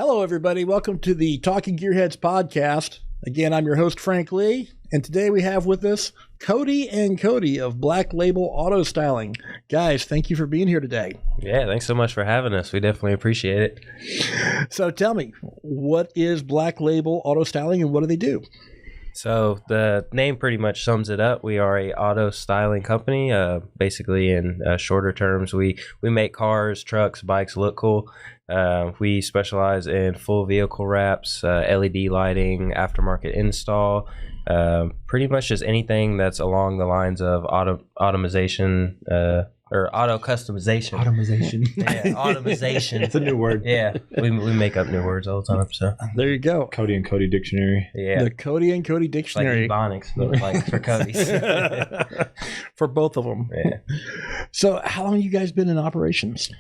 Hello, everybody. Welcome to the Talking Gearheads podcast. Again, I'm your host, Frank Lee, and today we have with us Cody and Cody of Black Label Auto Styling. Guys, thank you for being here today. Yeah, thanks so much for having us. We definitely appreciate it. So tell me, what is Black Label Auto Styling and what do they do? So the name pretty much sums it up. We are a auto styling company. Basically, in shorter terms, we make cars, trucks, bikes look cool. We specialize in full vehicle wraps, LED lighting, aftermarket install, pretty much just anything that's along the lines of automation or auto customization. Automation. Yeah, automation. It's a new word. Yeah, we make up new words all the time. So there you go. Cody and Cody dictionary. Yeah, the Cody and Cody dictionary. Like ebonics, but like for Cody's. For both of them. Yeah. So how long have you guys been in operations?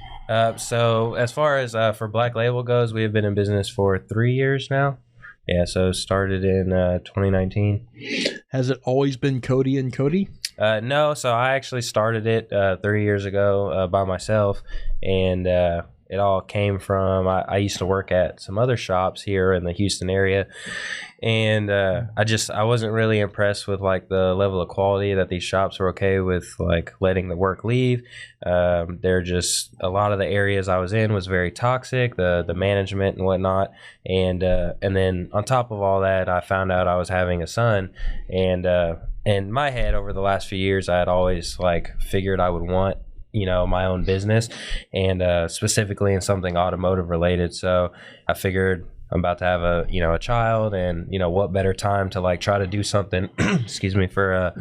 So as far as for Black Label goes, we have been in business for 3 years now. Yeah, so started in 2019. Has it always been Cody and Cody? No, so I actually started it 3 years ago by myself, and it all came from I used to work at some other shops here in the Houston area, and I wasn't really impressed with like the level of quality that these shops were okay with like letting the work leave. They're just a lot of the areas I was in was very toxic, the management and whatnot, and then on top of all that, I found out I was having a son, and in my head over the last few years, I had always like figured I would want, my own business, and specifically in something automotive related. So I figured I'm about to have a child, and what better time to like try to do something excuse me, for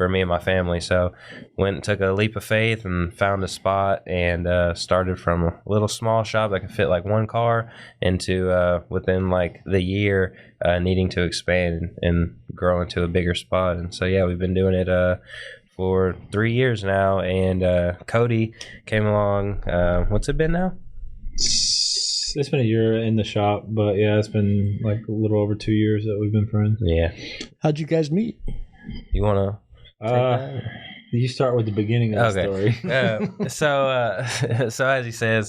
me and my family. So went and took a leap of faith and found a spot, and started from a little small shop that could fit like one car into within like the year needing to expand and grow into a bigger spot. And so yeah, we've been doing it for 3 years now, and Cody came along. What's it been now? It's been a year in the shop, but yeah, it's been like a little over 2 years that we've been friends. Yeah. How'd you guys meet? You want to you start with the beginning of the story. So as he said,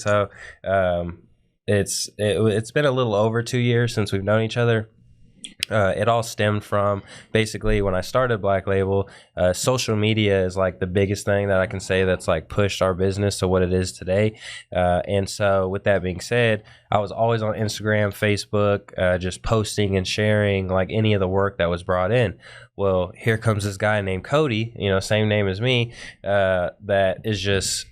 it's been a little over 2 years since we've known each other. It all stemmed from basically when I started Black Label. Social media is like the biggest thing that I can say that's like pushed our business to what it is today. And so with that being said, I was always on Instagram, Facebook, just posting and sharing like any of the work that was brought in. Well, here comes this guy named Cody, same name as me, that is just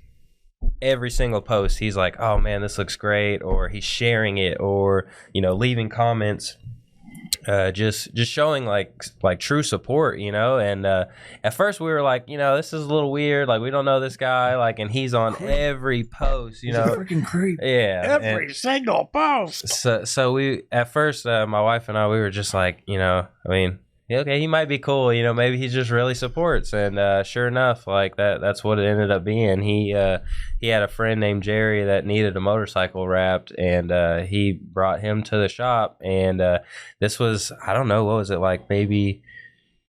every single post. He's like, oh man, this looks great. Or he's sharing it, or, leaving comments. Just showing like true support, and at first we were like, this is a little weird, like we don't know this guy, like, and he's on every post, He's a freaking creep. Yeah, every single post. So we at first, my wife and I, we were just like, okay, he might be cool, maybe he just really supports. And sure enough, like that's what it ended up being. He had a friend named Jerry that needed a motorcycle wrapped, and he brought him to the shop. And this was, I don't know, what was it, like maybe,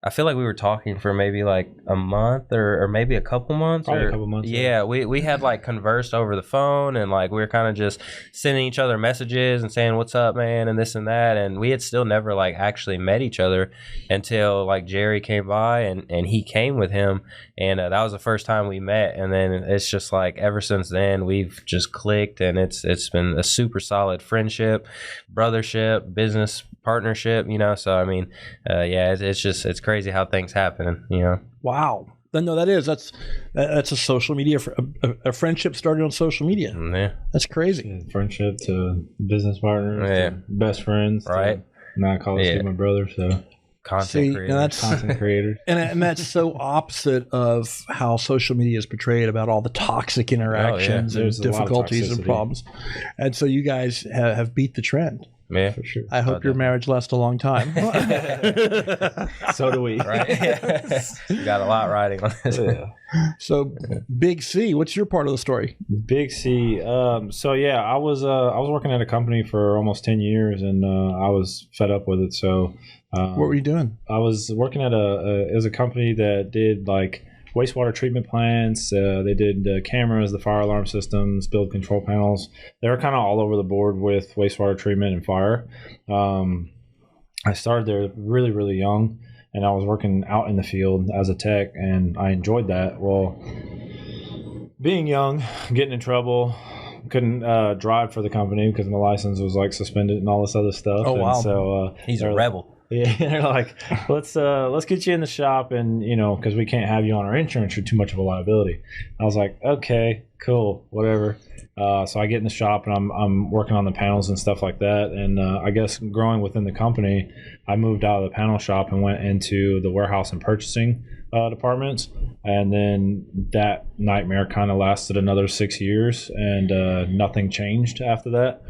I feel like we were talking for maybe like a month or maybe a couple months. Probably a couple months. Yeah, we had like conversed over the phone, and like we were kind of just sending each other messages and saying, what's up, man, and this and that. And we had still never like actually met each other until like Jerry came by, and he came with him. And that was the first time we met. And then it's just like ever since then, we've just clicked, and it's been a super solid friendship, brothership, business partnership, so I mean, yeah, it's crazy how things happen, Wow. No, that's a social media, a friendship started on social media. Yeah, that's crazy. Yeah, friendship to business partners, yeah, to best friends, right? Now I call this my brother, so content creators. And that's so opposite of how social media is portrayed about all the toxic interactions and difficulties and problems. And so you guys have beat the trend. Yeah, for sure. I hope your marriage lasts a long time. So do we. Right? You got a lot riding on this. Yeah. So, Big C, what's your part of the story? Big C. So yeah, I was working at a company for almost 10 years, and I was fed up with it. So, what were you doing? I was working at it was a company that did like wastewater treatment plants. They did cameras, the fire alarm systems, spill control panels. They were kind of all over the board with wastewater treatment and fire. I started there really, really young, and I was working out in the field as a tech, and I enjoyed that. Well, being young, getting in trouble, couldn't drive for the company because my license was like suspended and all this other stuff. Oh, wow. And so He's a rebel. Yeah, they're like, let's get you in the shop, and because we can't have you on our insurance, you're too much of a liability. I was like, okay, cool, whatever. So I get in the shop, and I'm working on the panels and stuff like that. And I guess growing within the company, I moved out of the panel shop and went into the warehouse and purchasing departments. And then that nightmare kind of lasted another 6 years, and nothing changed after that.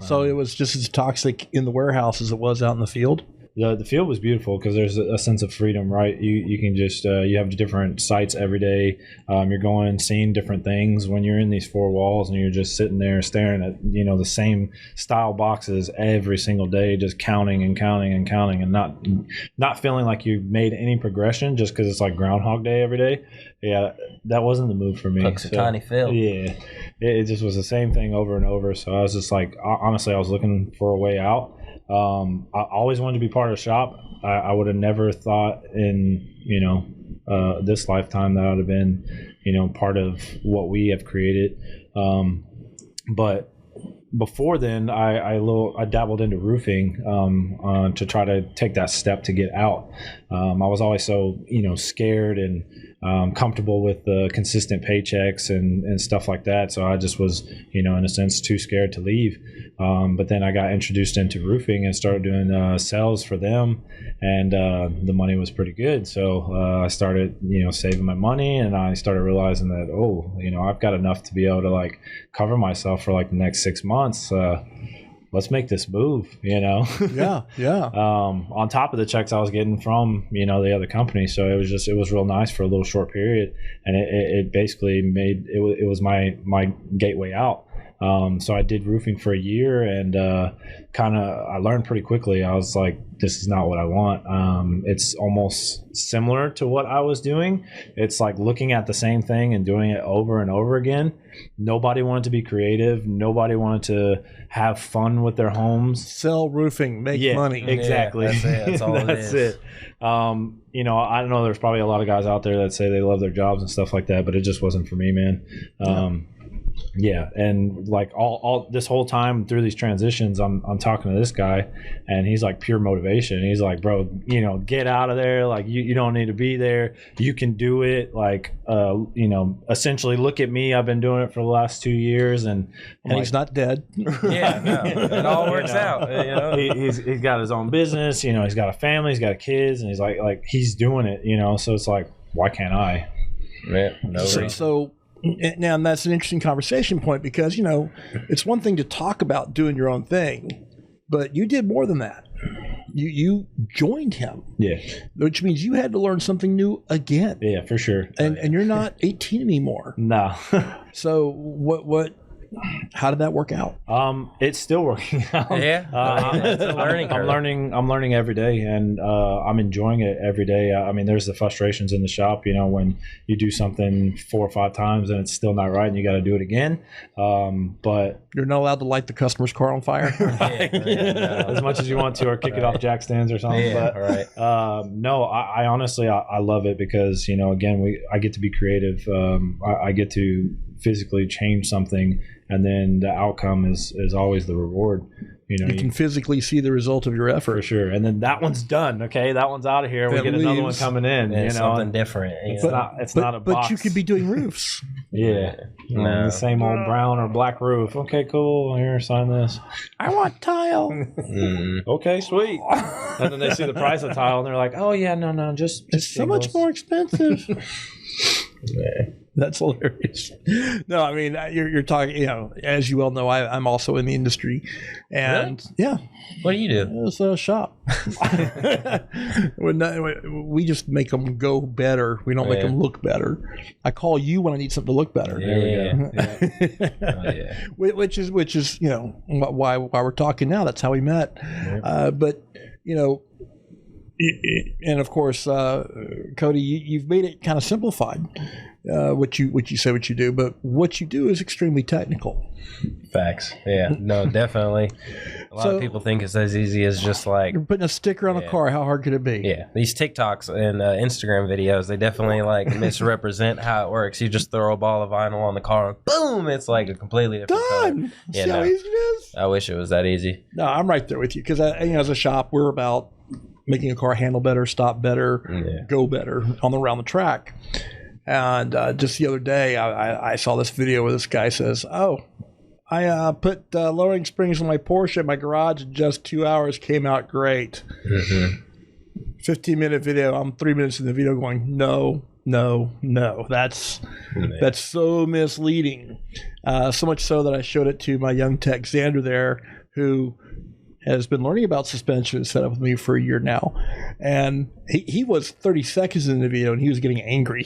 So it was just as toxic in the warehouse as it was out in the field? The field was beautiful because there's a sense of freedom, right? You can just you have different sites every day. You're going, seeing different things. When you're in these four walls and you're just sitting there staring at the same style boxes every single day, just counting and counting and counting, and not feeling like you made any progression just because it's like Groundhog Day every day. Yeah, that wasn't the move for me. Looks a tiny field. Yeah, it just was the same thing over and over. So I was just like, honestly, I was looking for a way out. I always wanted to be part of the shop. I would have never thought in this lifetime that I would have been part of what we have created. But before then, I dabbled into roofing to try to take that step to get out. I was always so scared and comfortable with the consistent paychecks and stuff like that. So I just was in a sense too scared to leave. But then I got introduced into roofing and started doing sales for them, and the money was pretty good. So I started saving my money, and I started realizing that I've got enough to be able to like cover myself for like the next 6 months. Let's make this move, Yeah. on top of the checks I was getting from, the other company. So it was real nice for a little short period. And it basically made, it was my gateway out. So I did roofing for a year, and I learned pretty quickly. I was like, this is not what I want. It's almost similar to what I was doing. It's like looking at the same thing and doing it over and over again. Nobody wanted to be creative. Nobody wanted to have fun with their homes. Sell roofing, make money. Exactly. Yeah, that's it. That's all That's it. I don't know. There's probably a lot of guys out there that say they love their jobs and stuff like that, but it just wasn't for me, man. Yeah, and like all this whole time through these transitions, I'm talking to this guy, and he's like pure motivation. He's like, bro, get out of there. Like you don't need to be there. You can do it. Like essentially, look at me. I've been doing it for the last 2 years, and he's not dead. Yeah, no, it all works out. He's got his own business. He's got a family. He's got kids, and he's like he's doing it. So it's like, why can't I? Yeah, no reason. So now that's an interesting conversation point, because it's one thing to talk about doing your own thing, but you did more than that. You joined him, which means you had to learn something new again. Yeah, for sure. And you're not 18 anymore. No. So what? How did that work out? It's still working out. Yeah, it's a learning curve. I'm learning every day, and I'm enjoying it every day. I mean, there's the frustrations in the shop, when you do something 4 or 5 times and it's still not right, and you got to do it again. But you're not allowed to light the customer's car on fire, as much as you want to, or kick it off jack stands or something. Yeah, but no, I honestly I love it because again I get to be creative. I get to physically change something, and then the outcome is always the reward. You can physically see the result of your effort. For sure. And then that one's done. Okay, that one's out of here. We get another one coming in. Something different. It's not a box. But you could be doing roofs. Yeah. The same old brown or black roof. Okay, cool. Here, sign this. I want tile. Okay, sweet. And then they see the price of tile, and they're like, oh yeah, no, just it's so much more expensive. That's hilarious. No, I mean, you're talking, as you well know, I'm also in the industry. And really? What do you do? It's a shop. We just make them go better. We don't make them look better. I call you when I need something to look better. There we go. Which is why we're talking now. That's how we met. But and of course, Cody, you've made it kind of simplified. What you say what you do, but what you do is extremely technical. Facts. Yeah. No, definitely. A lot of people think it's as easy as just like you're putting a sticker on a car. How hard could it be? Yeah. These TikToks and Instagram videos, they definitely like misrepresent how it works. You just throw a ball of vinyl on the car and boom, it's like a completely different Done. color. Yeah, See how easy it is? I wish it was that easy. No, I'm right there with you because as a shop, we're about making a car handle better, stop better, go better around the track. And just the other day, I saw this video where this guy says, "Oh, I put lowering springs on my Porsche at my garage in just 2 hours. Came out great." 15-minute video. I'm 3 minutes in the video going, no. That's so misleading. So much so that I showed it to my young tech Xander there, who has been learning about suspension setup with me for a year now. And he was 30 seconds in the video and he was getting angry.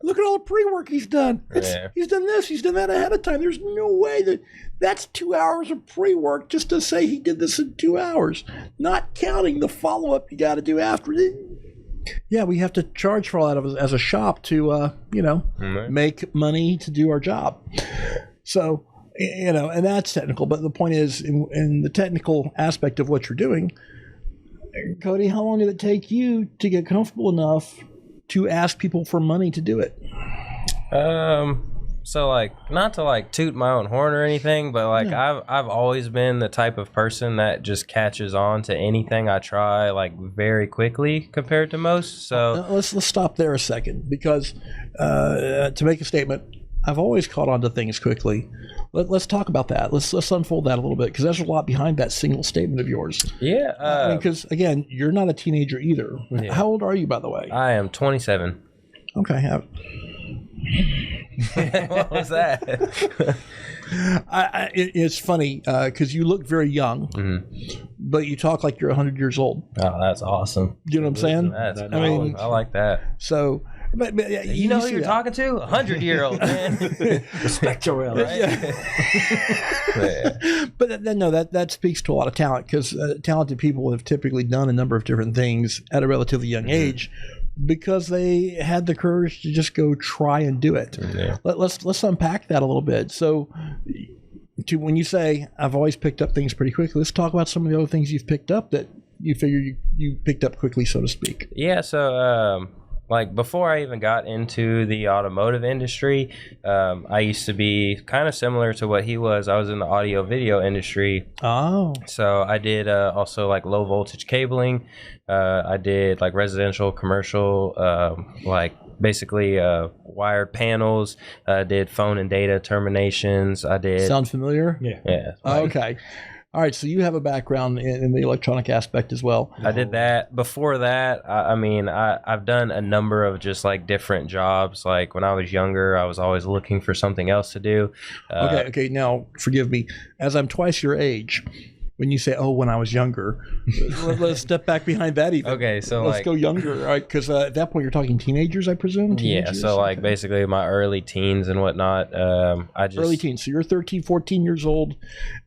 Look at all the pre-work he's done. He's done this, he's done that ahead of time. There's no way that's 2 hours of pre-work just to say he did this in 2 hours, not counting the follow-up you got to do after it. Yeah, we have to charge for all that as a shop to, make money to do our job. So, and that's technical. But the point is, in the technical aspect of what you're doing, Cody, how long did it take you to get comfortable enough to ask people for money to do it? So like, not to like toot my own horn or anything, but like I've always been the type of person that just catches on to anything I try like very quickly compared to most. So let's stop there a second, because to make a statement, I've always caught on to things quickly. Let's talk about that. Let's unfold that a little bit, because there's a lot behind that single statement of yours. Yeah. Because again, you're not a teenager either. Yeah. How old are you, by the way? I am 27. Okay. What was that? It's funny because you look very young, but you talk like you're 100 years old. Oh, that's awesome. You know what I'm saying? I like that. So, but you know who you're talking to? 100-year-old man. Respect your will, right? Yeah. But that speaks to a lot of talent, because talented people have typically done a number of different things at a relatively young age, because they had the courage to just go try and do it. Yeah. Let's unpack that a little bit. So, when you say I've always picked up things pretty quickly, let's talk about some of the other things you've picked up that you figure you picked up quickly, so to speak. Yeah. So, like before I even got into the automotive industry, I used to be kind of similar to what he was. I was in the audio video industry. Oh. So I did also like low voltage cabling. I did like residential, commercial, like basically wired panels. I did phone and data terminations. I did. Sound familiar? Yeah. Okay. All right, so you have a background in the electronic aspect as well. I did that. Before that, I've done a number of just like different jobs. Like when I was younger, I was always looking for something else to do. Okay. Now, forgive me. As I'm twice your age, when you say, "Oh, when I was younger," let's step back behind that even. Okay, so let's go younger, right? Because at that point you're talking teenagers, I presume. Yeah, so like basically my early teens and whatnot. Early teens. So you're 13, 14 years old,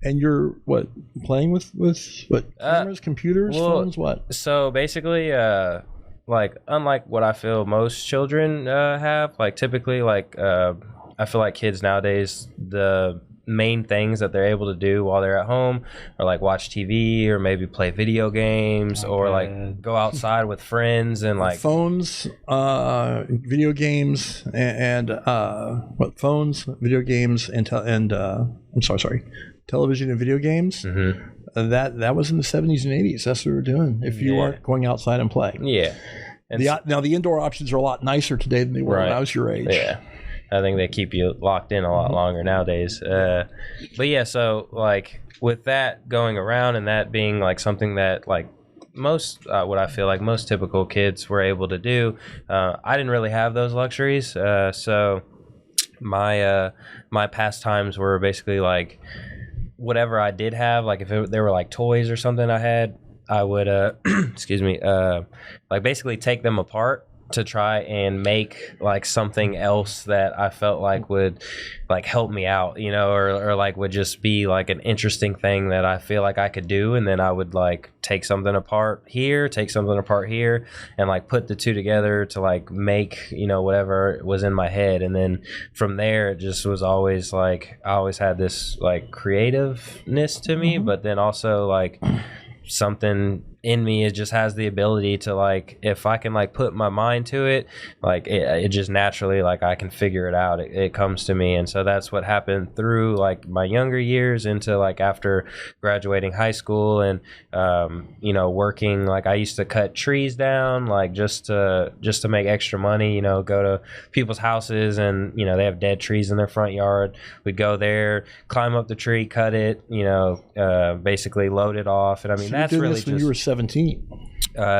and you're what, playing with what, cameras, computers, phones, what? So basically, like unlike what I feel most children have, like typically, like I feel like kids nowadays, the main things that they're able to do while they're at home are like watch TV or maybe play video games or like go outside with friends and like phones, video games, and phones, video games, and television and video games. Mm-hmm. That was in the 70s and 80s. That's what we were doing if you weren't going outside and playing. Yeah. Now the indoor options are a lot nicer today than they were when I was your age. Yeah. I think they keep you locked in a lot longer nowadays. But yeah, so like with that going around and that being like something that like most, what I feel like most typical kids were able to do, I didn't really have those luxuries. So my pastimes were basically like whatever I did have, like if there were like toys or something I had, I would, like basically take them apart to try and make like something else that I felt like would like help me out, you know, or like would just be like an interesting thing that I feel like I could do. And then I would like take something apart here, and like put the two together to like make, you know, whatever was in my head. And then from there, it just was always like, I always had this like creativeness to me, but then also like something in me, it just has the ability to like, if I can like put my mind to it, like it just naturally, like I can figure it out. It comes to me. And so that's what happened through like my younger years into like after graduating high school and you know, working, like I used to cut trees down like just to make extra money, you know, go to people's houses and, you know, they have dead trees in their front yard. We'd go there, climb up the tree, cut it, you know, basically load it off. And I mean, So that's you did really this when just you were 17.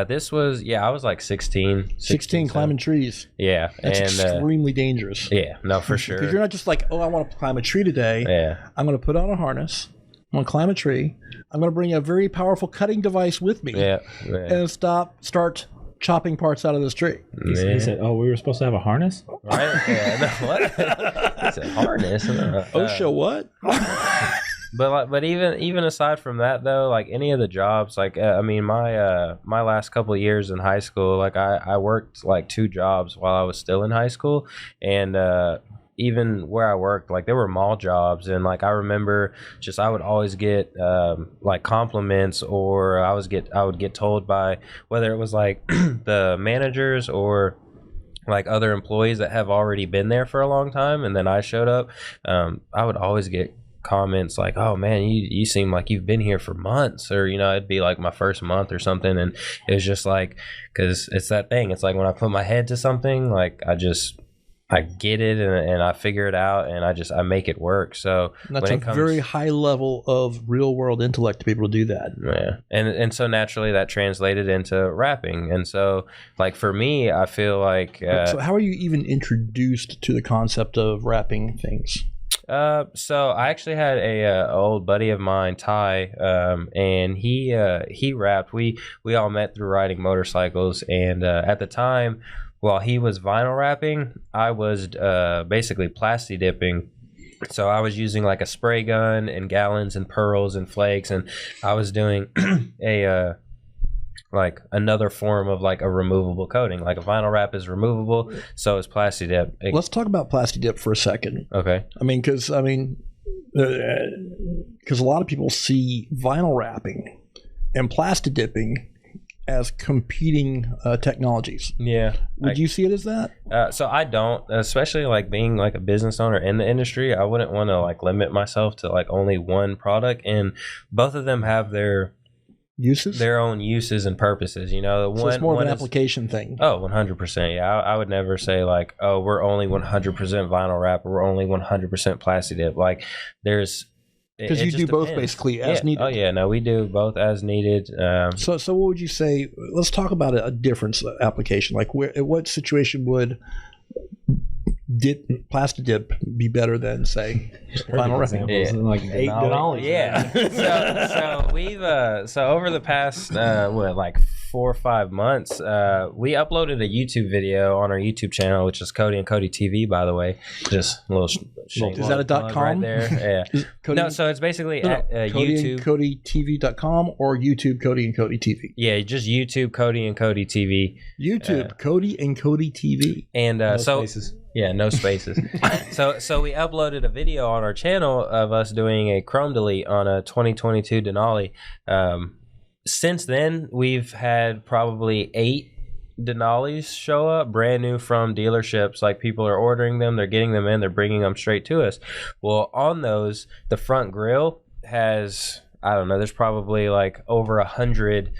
this was, I was like 16 climbing trees. Yeah. That's and extremely dangerous. yeah, no, for sure. Because you're not just like, oh, I want to climb a tree today. Yeah. I'm going to put on a harness. I'm going to climb a tree. I'm going to bring a very powerful cutting device with me. Yeah. And start chopping parts out of this tree. He said, "Oh, we were supposed to have a harness, right? Yeah. No, what? It's a harness. OSHA what? But even aside from that though, like any of the jobs, like I mean my last couple of years in high school, like I worked like 2 jobs while I was still in high school, and even where I worked, like there were mall jobs, and like I remember just I would always get like compliments, or I would get told by whether it was like the managers or like other employees that have already been there for a long time, and then I showed up, I would always get comments like, oh man, you seem like you've been here for months, or you know, it'd be like my first month or something, and it was just like, because it's that thing, it's like when I put my head to something, like I get it and I figure it out, and I make it work. So that's a very high level of real world intellect to be able to do that. Yeah, and so naturally that translated into rapping, and so like for me, I feel like so how are you even introduced to the concept of rapping things? So I actually had a old buddy of mine, Ty, and he rapped. We all met through riding motorcycles, and at the time, while he was vinyl rapping, I was basically plasti dipping. So I was using like a spray gun and gallons and pearls and flakes, and I was doing a like another form of like a removable coating. Like a vinyl wrap is removable, so is plasti dip. Let's talk about plasti dip for a second. Okay. Because a lot of people see vinyl wrapping and plasti dipping as competing technologies. Yeah. Would you see it as that? So I don't, especially like being like a business owner in the industry, I wouldn't want to like limit myself to like only one product, and both of them have their uses, their own uses and purposes, you know. So it's more of an application thing. Oh, 100%. Yeah, I would never say like, oh, we're only 100% vinyl wrap, or we're only 100% plasti dip. Like there's, because you do both basically as needed. Oh yeah, no, we do both as needed. So what would you say? Let's talk about a difference application. Like what situation would plasti dip be better than say vinyl wrapping? Yeah. Like 8 Denali. Yeah. So we've so over the past like 4 or 5 months, we uploaded a YouTube video on our YouTube channel, which is Cody and Cody TV, by the way. Just a little is that a .com right there? Yeah. No, so it's basically at YouTube, CodyandCodyTV.com or YouTube Cody and Cody TV. Yeah, just YouTube Cody and Cody TV. YouTube Cody and Cody TV. And no spaces. Yeah, no spaces. So we uploaded a video on our channel of us doing a chrome delete on a 2022 Denali. Since then, we've had probably 8 Denalis show up, brand new from dealerships. Like people are ordering them, they're getting them in, they're bringing them straight to us. Well, on those, the front grille has, I don't know, there's probably like over 100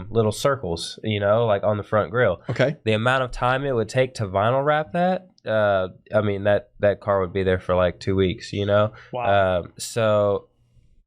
little circles, you know, like on the front grille. Okay. The amount of time it would take to vinyl wrap that, I mean, that car would be there for like 2 weeks, you know? Wow. So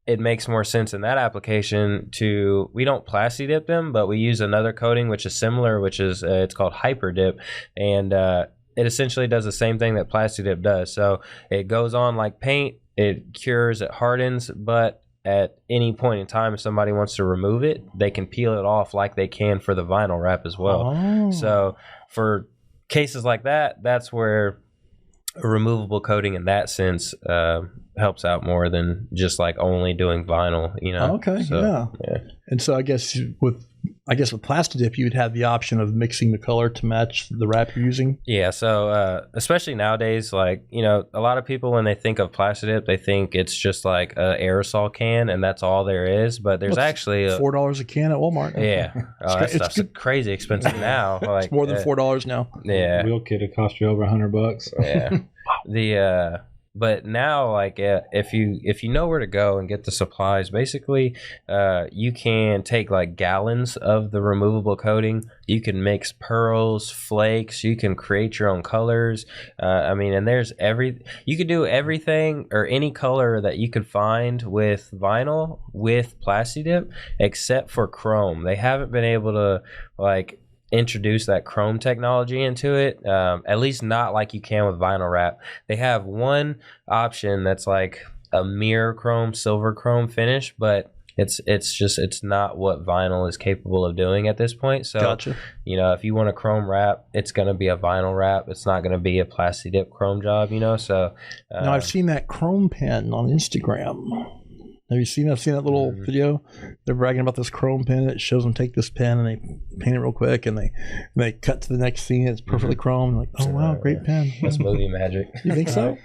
it makes more sense in that application to, we don't plasti dip them, but we use another coating which is similar, which is it's called hyper dip, and it essentially does the same thing that plasti dip does. So it goes on like paint, it cures, it hardens, but at any point in time, if somebody wants to remove it, they can peel it off like they can for the vinyl wrap as well. Oh. So for cases like that, that's where a removable coating in that sense helps out more than just like only doing vinyl, you know. Okay, So, yeah. And so I guess with Plasti Dip, you'd have the option of mixing the color to match the wrap you're using. Yeah, so especially nowadays, like, you know, a lot of people when they think of Plasti Dip, they think it's just like an aerosol can and that's all there is. But there's actually $4 a can at Walmart. Yeah, that stuff's crazy expensive now. Like it's more than $4 now. Yeah, real kit it cost you over $100. Yeah, but now, like, if you know where to go and get the supplies, basically, you can take like gallons of the removable coating. You can mix pearls, flakes. You can create your own colors. I mean, and you could do everything or any color that you could find with vinyl with Plasti Dip, except for chrome. They haven't been able to like introduce that chrome technology into it, at least not like you can with vinyl wrap. They have one option that's like a mirror chrome, silver chrome finish, but it's not what vinyl is capable of doing at this point. So Gotcha. You know, if you want a chrome wrap, it's going to be a vinyl wrap. It's not going to be a Plasti Dip chrome job, you know. So now I've seen that chrome pen on Instagram. Have you seen that? I've seen that little video. They're bragging about this chrome pen. It shows them take this pen and they paint it real quick, and they cut to the next scene. It's perfectly chrome. Like, oh wow, great pen. That's movie magic. You think so?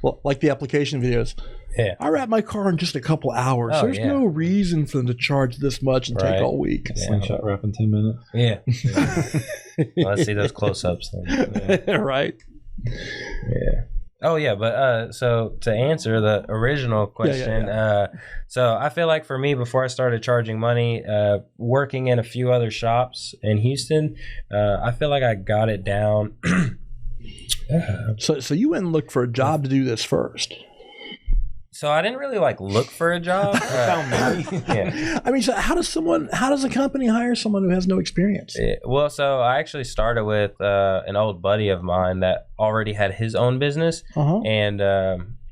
Well, like the application videos. Yeah. I wrap my car in just a couple hours. There's no reason for them to charge this much and take all week. Slingshot wrap in 10 minutes. Yeah. Let's see those close-ups then. Yeah. Right. Yeah. Oh yeah, but so to answer the original question, so I feel like for me, before I started charging money, working in a few other shops in Houston, I feel like I got it down. So you went and looked for a job to do this first. So I didn't really like look for a job. Yeah. I mean, so how does a company hire someone who has no experience? Well, so I actually started with an old buddy of mine that already had his own business, and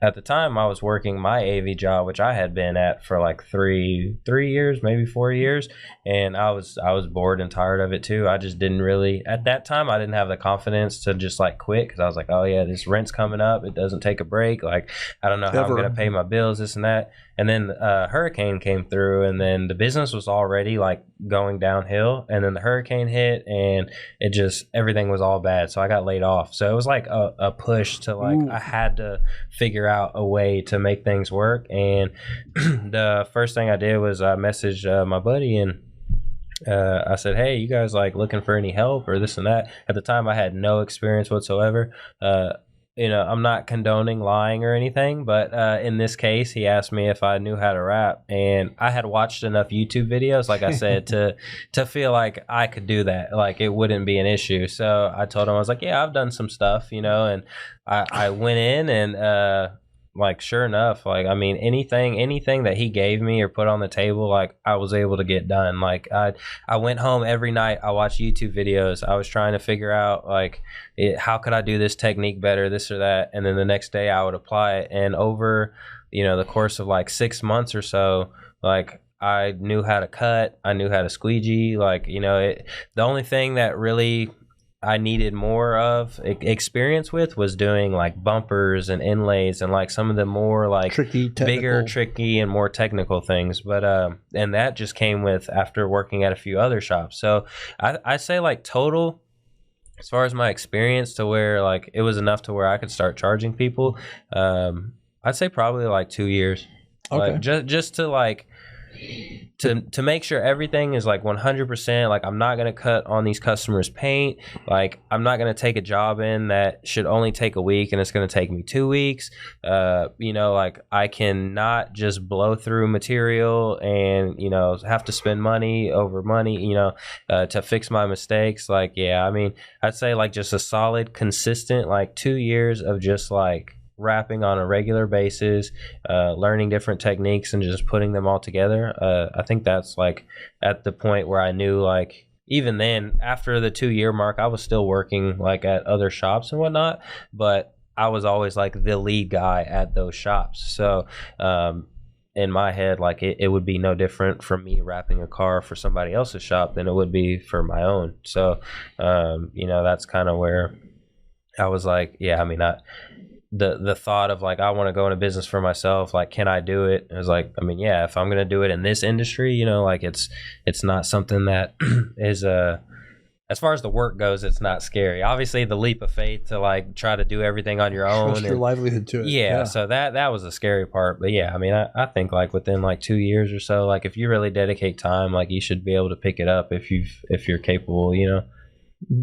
at the time I was working my AV job, which I had been at for like three years, maybe 4 years, and I was bored and tired of it too. I just didn't really, at that time, I didn't have the confidence to just like quit, because I was like, oh yeah, this rent's coming up, it doesn't take a break, like I don't know how I'm gonna pay my bills, this and that. And then hurricane came through, and then the business was already like going downhill, and then the hurricane hit, and it just, everything was all bad, so I got laid off. So it was like a push to like, I had to figure out a way to make things work. And the first thing I did was I messaged my buddy, and I said, hey, you guys like looking for any help or this and that? At the time I had no experience whatsoever. You know, I'm not condoning lying or anything, but in this case, he asked me if I knew how to rap, and I had watched enough YouTube videos, like I said, to feel like I could do that, like it wouldn't be an issue. So I told him, I was like, yeah, I've done some stuff, you know, and I went in and like sure enough, like I mean anything that he gave me or put on the table, like I was able to get done. Like I went home every night, I watched YouTube videos, I was trying to figure out like how could I do this technique better, this or that, and then the next day I would apply it. And over, you know, the course of like 6 months or so, like I knew how to cut, I knew how to squeegee, like, you know, the only thing that really I needed more of experience with was doing like bumpers and inlays and like some of the more like bigger, tricky and more technical things. But and that just came with after working at a few other shops. So I say like total, as far as my experience, to where like it was enough to where I could start charging people, I'd say probably like 2 years. Okay. Like just to like to make sure everything is like 100%, like I'm not going to cut on these customers' paint, like I'm not going to take a job in that should only take a week and it's going to take me 2 weeks. You know, like I can not just blow through material and, you know, have to spend money over money, you know, to fix my mistakes. Like, yeah, I mean, I'd say like just a solid, consistent, like 2 years of just like rapping on a regular basis, learning different techniques and just putting them all together. I think that's like at the point where I knew, like, even then after the 2 year mark, I was still working like at other shops and whatnot, but I was always like the lead guy at those shops. So in my head, like it would be no different from me wrapping a car for somebody else's shop than it would be for my own. So, that's kind of where I was like, yeah, I mean, the thought of like, I want to go into business for myself. Like, can I do it? It was like, I mean, yeah, if I'm going to do it in this industry, like it's not something that is as far as the work goes, it's not scary. Obviously, the leap of faith to like try to do everything on your own. Trust your livelihood to it. Yeah, so that was the scary part. But yeah, I mean, I think like within like 2 years or so, like if you really dedicate time, like you should be able to pick it up if you're capable,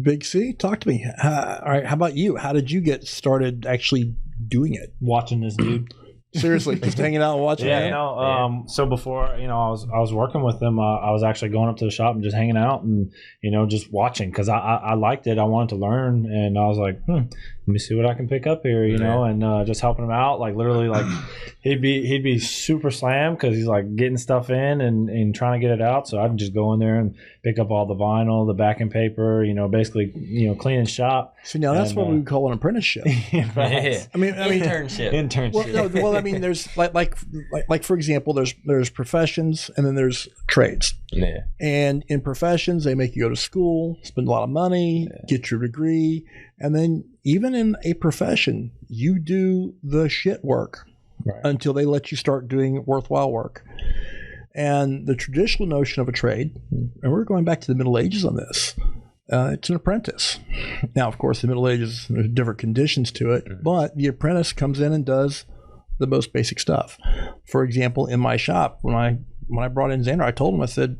Big C, talk to me. All right, how about you? How did you get started actually doing it? Watching this dude. Seriously, just hanging out and watching. Yeah, so before, I was working with them. I was actually going up to the shop and just hanging out and, just watching because I liked it. I wanted to learn, and I was like, let me see what I can pick up here, and just helping him out. Like literally, like he'd be super slammed because he's like getting stuff in and trying to get it out. So I'd just go in there and pick up all the vinyl, the backing paper, basically, cleaning shop. See, now that's what we would call an apprenticeship. I mean, internship. Well, I mean, there's like for example, there's professions and then there's trades. Yeah. And in professions, they make you go to school, spend a lot of money, get your degree, and then even in a profession, you do the shit work until they let you start doing worthwhile work. And the traditional notion of a trade, and we're going back to the Middle Ages on this, it's an apprentice. Now, of course, the Middle Ages, there's different conditions to it, but the apprentice comes in and does the most basic stuff. For example, in my shop, when I brought in Xander, I told him, I said,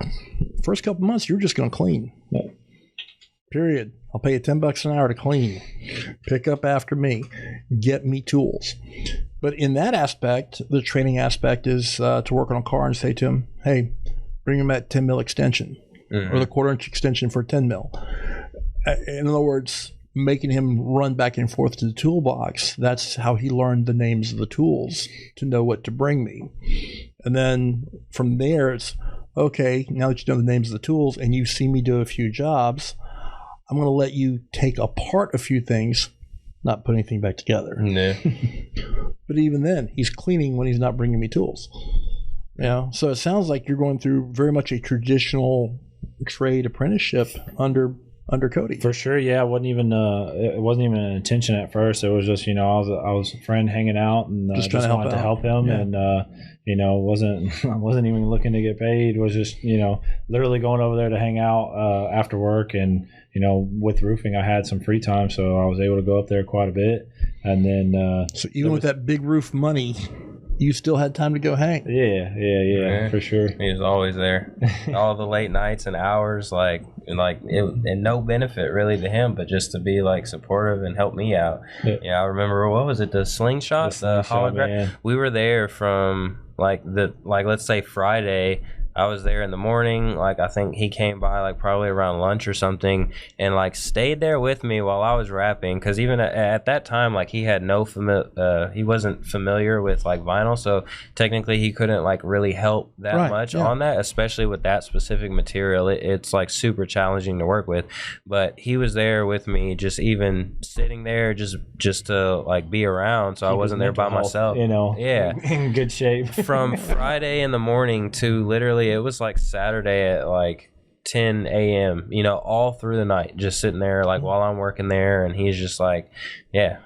first couple months, you're just going to clean. Period. I'll pay you $10 an hour to clean. Pick up after me. Get me tools. But in that aspect, the training aspect is to work on a car and say to him, hey, bring him that 10 mil extension or the 1/4 inch extension for 10 mil. In other words, making him run back and forth to the toolbox. That's how he learned the names of the tools to know what to bring me. And then from there, it's, okay, now that you know the names of the tools and you've seen me do a few jobs, I'm going to let you take apart a few things, not put anything back together. No. But even then, he's cleaning when he's not bringing me tools. So it sounds like you're going through very much a traditional trade apprenticeship under Cody. For sure, yeah. It wasn't even an intention at first. It was just, I was a friend hanging out and just wanted to help him, and wasn't even looking to get paid. Was just literally going over there to hang out after work, and with roofing, I had some free time, so I was able to go up there quite a bit, and then so even with that big roof money, you still had time to go hang. Yeah, for sure. He was always there, all the late nights and hours, and no benefit really to him, but just to be like supportive and help me out. Yeah, I remember, what was it, the slingshot, the hologram? We were there from let's say Friday. I was there in the morning. I think he came by probably around lunch or something, and stayed there with me while I was wrapping. Because even at that time, he had he wasn't familiar with vinyl, so technically he couldn't really help that much on that, especially with that specific material. It's super challenging to work with. But he was there with me, just even sitting there, just to be around. So I wasn't there by myself. Yeah, in good shape. From Friday in the morning to literally, it was Saturday at 10 a.m., all through the night, just sitting there while I'm working there, and he's just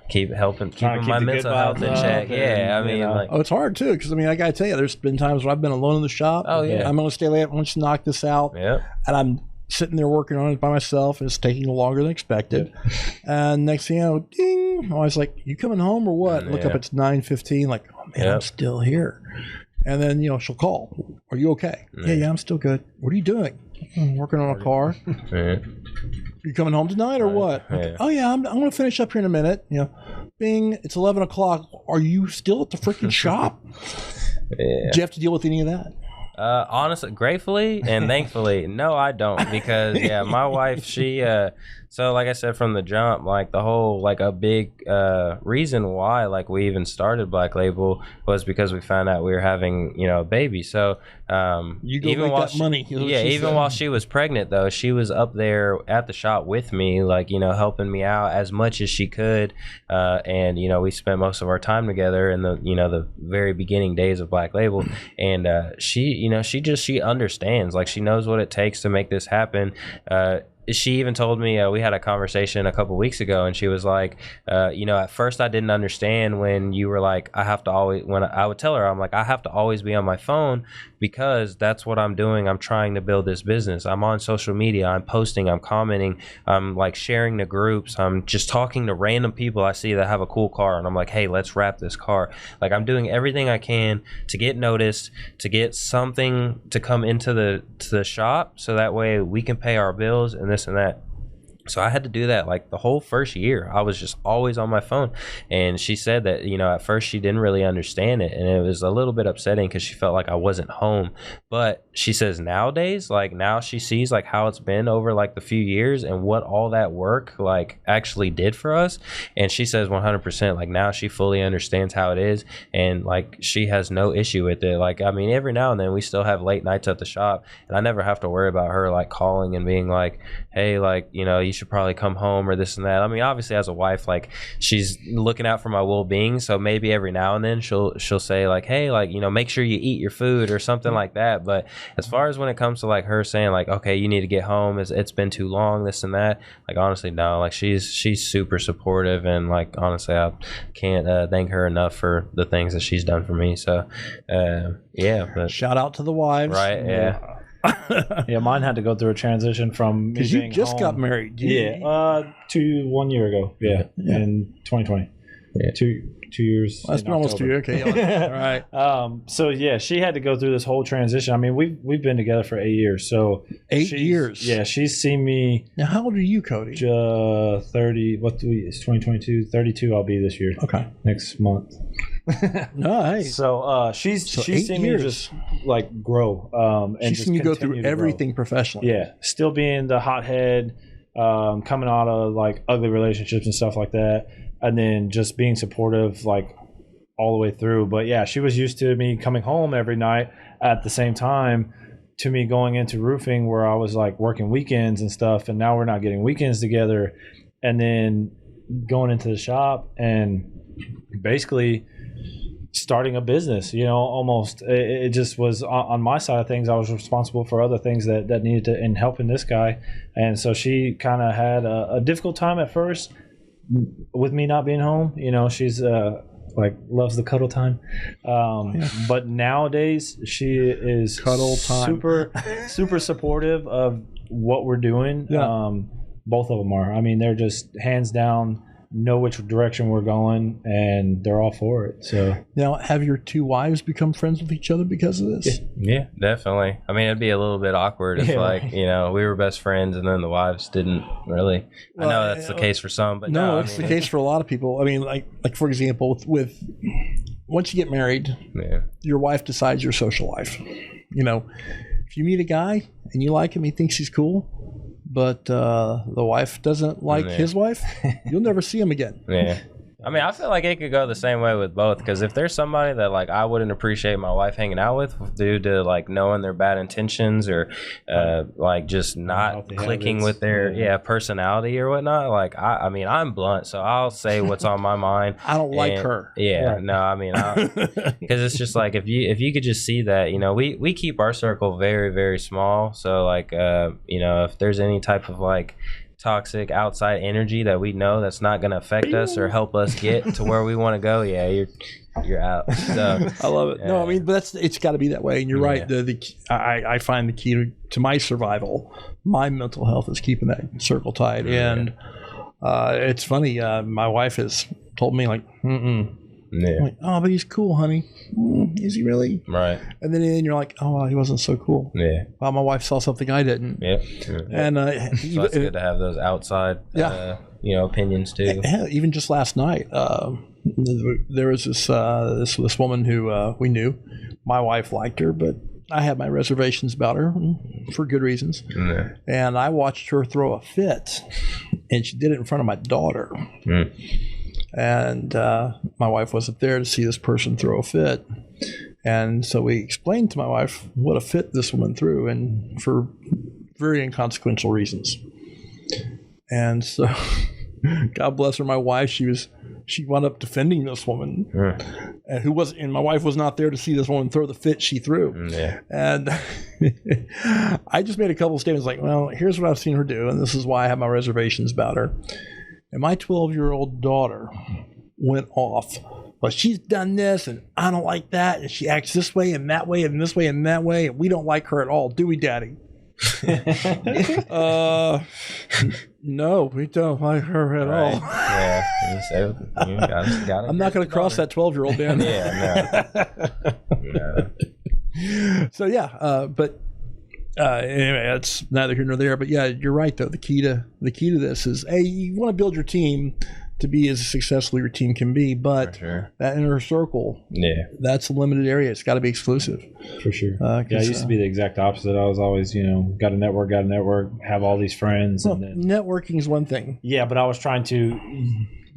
keeping my mental health in check. It's hard too, because I gotta tell you, there's been times where I've been alone in the shop. Oh yeah, I'm gonna stay late, I want to knock this out. Yeah, and I'm sitting there working on it by myself, and it's taking longer than expected. And next thing you know, ding! I was like, "You coming home or what?" Look up, it's 9:15. Oh man, I'm still here. And then, she'll call. Are you okay? Yeah, I'm still good. What are you doing? I'm working on a car. You coming home tonight or what? Yeah. Oh, yeah, I'm going to finish up here in a minute. Bing, it's 11 o'clock. Are you still at the freaking shop? Yeah. Did you have to deal with any of that? Honestly, gratefully and thankfully, no, I don't, because my wife, she so like I said from the jump, like the whole, like a big reason why like we even started Black Label was because we found out we were having, you know, a baby. So you go even make while that money. even while she was pregnant though, she was up there at the shop with me, like, you know, helping me out as much as she could, and you know, we spent most of our time together in the, you know, the very beginning days of Black Label, and she, you know, she understands, like she knows what it takes to make this happen. She even told me, we had a conversation a couple weeks ago, and she was like, you know, at first I didn't understand when you were like, I have to always, when I would tell her, I'm like, I have to always be on my phone because that's what I'm doing. I'm trying to build this business. I'm on social media. I'm posting. I'm commenting. I'm like sharing the groups. I'm just talking to random people I see that have a cool car, and I'm like, hey, let's wrap this car. Like, I'm doing everything I can to get noticed, to get something to come into the shop, so that way we can pay our bills and this and that. So I had to do that like the whole first year. I was just always on my phone. And she said that, you know, at first she didn't really understand it, and it was a little bit upsetting because she felt like I wasn't home. But she says nowadays, like now she sees like how it's been over like the few years and what all that work like actually did for us. And she says 100% like now she fully understands how it is, and like she has no issue with it. Like, I mean, every now and then we still have late nights at the shop, and I never have to worry about her like calling and being like, hey, like, you know, you should probably come home or this and that. I mean, obviously as a wife, like she's looking out for my well-being, so maybe every now and then she'll say like, hey, like, you know, make sure you eat your food or something like that. But as far as when it comes to like her saying like, okay, you need to get home, it's been too long, this and that, like honestly no, like she's super supportive, and like honestly I can't thank her enough for the things that she's done for me. So but shout out to the wives, right? Yeah, mine had to go through a transition from because you just got married. 1 year ago. Yeah. In 2020. Yeah, 2 years. Well, that's been almost 2 years. Okay, all right. So yeah, she had to go through this whole transition. I mean, we've been together for 8 years. So 8 years. Yeah, she's seen me. Now, how old are you, Cody? 30. It's 2022. 32. I'll be this year. Okay, next month. No, hey. So she's seen me just like grow. And she's just seen you go through everything grow. Professionally. Yeah, still being the hothead, coming out of like ugly relationships and stuff like that, and then just being supportive like all the way through. But yeah, she was used to me coming home every night at the same time to me going into roofing, where I was like working weekends and stuff, and now we're not getting weekends together, and then going into the shop and basically starting a business, you know, almost. It just was on my side of things. I was responsible for other things that needed to, in helping this guy. And so she kind of had a difficult time at first with me not being home. You know, she's like loves the cuddle time. But nowadays she is cuddle time. super supportive of what we're doing. Yeah. Both of them are. I mean, they're just hands down know which direction we're going, and they're all for it. So now, have your two wives become friends with each other because of this? Yeah, definitely. I mean, it'd be a little bit awkward if like, you know, we were best friends and then the wives didn't really. Well, I know that's the case for some, but no, it's the case for a lot of people. I mean, like for example, with once you get married, your wife decides your social life. You know, if you meet a guy and you like him, he thinks he's cool, but the wife doesn't like his wife, you'll never see him again. Yeah. I mean, I feel like it could go the same way with both, because if there's somebody that like I wouldn't appreciate my wife hanging out with due to like knowing their bad intentions or like just not clicking with their personality or whatnot, like I mean, I'm blunt, so I'll say what's on my mind. I don't like her. Yeah, no, I mean, because it's just like if you could just see that, you know, we keep our circle very, very small, so like you know, if there's any type of like toxic outside energy that we know that's not going to affect us or help us get to where we want to go, you're out. So I love it. No, I mean, but it's got to be that way, and you're right. I find the key to my survival, my mental health, is keeping that circle tight. And it's funny, my wife has told me like, I'm like, oh, but he's cool, honey. Is he really? Right. And then you're like, oh, well, he wasn't so cool. Yeah. Well, my wife saw something I didn't. Yep. And so it's good to have those outside, you know, opinions too. Even just last night, there was this woman who we knew. My wife liked her, but I had my reservations about her for good reasons. Yeah. And I watched her throw a fit, and she did it in front of my daughter. And my wife wasn't there to see this person throw a fit. And so we explained to my wife what a fit this woman threw, and for very inconsequential reasons. And so, God bless her, my wife, she wound up defending this woman, and my wife was not there to see this woman throw the fit she threw. Yeah. And I just made a couple of statements like, well, here's what I've seen her do, and this is why I have my reservations about her. And my 12-year-old daughter went off. Well, she's done this, and I don't like that, and she acts this way and that way and this way and that way, and we don't like her at all, do we, Daddy? No, we don't like her at all. Yeah. You gotta I'm not going to cross that 12-year-old, Dan. No. So yeah, but anyway, that's neither here nor there. But yeah, you're right though. The key to this is, you want to build your team to be as successful your team can be, but that inner circle, that's a limited area. It's got to be exclusive. For sure. I used to be the exact opposite. I was always, got a network, have all these friends. Well, and networking is one thing. Yeah, but I was trying to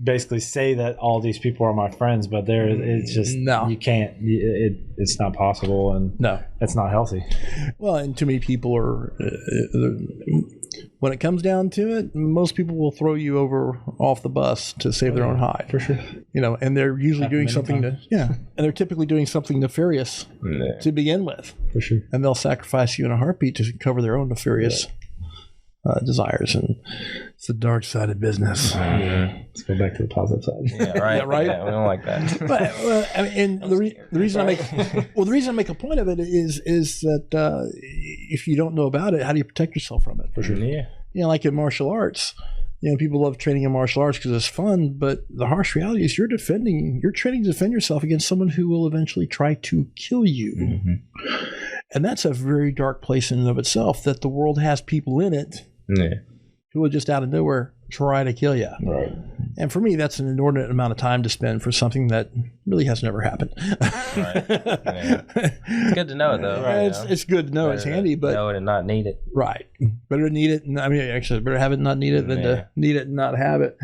basically say that all these people are my friends, but it's just, you can't, it's not possible, and it's not healthy. Well, and too many people are, when it comes down to it, most people will throw you off the bus to save their own hide. For sure. And they're usually doing something and they're typically doing something nefarious to begin with. For sure. And they'll sacrifice you in a heartbeat to cover their own nefarious desires, and it's the dark side of business. Let's go back to the positive side. Yeah, right. Yeah, right. Yeah, we don't like that. But and the reason I make a point of it is that if you don't know about it, how do you protect yourself from it? For sure. Yeah. Like in martial arts, people love training in martial arts because it's fun, but the harsh reality is you're training to defend yourself against someone who will eventually try to kill you. Mm-hmm. And that's a very dark place in and of itself, that the world has people in it who will just out of nowhere try to kill you. Right. And for me, that's an inordinate amount of time to spend for something that really has never happened. Right. Yeah. It's good to know it, though. Right, it's good to know. It's handy, but know it and not need it. Right. Better to need it. Actually, better have it and not need it than to need it and not have it.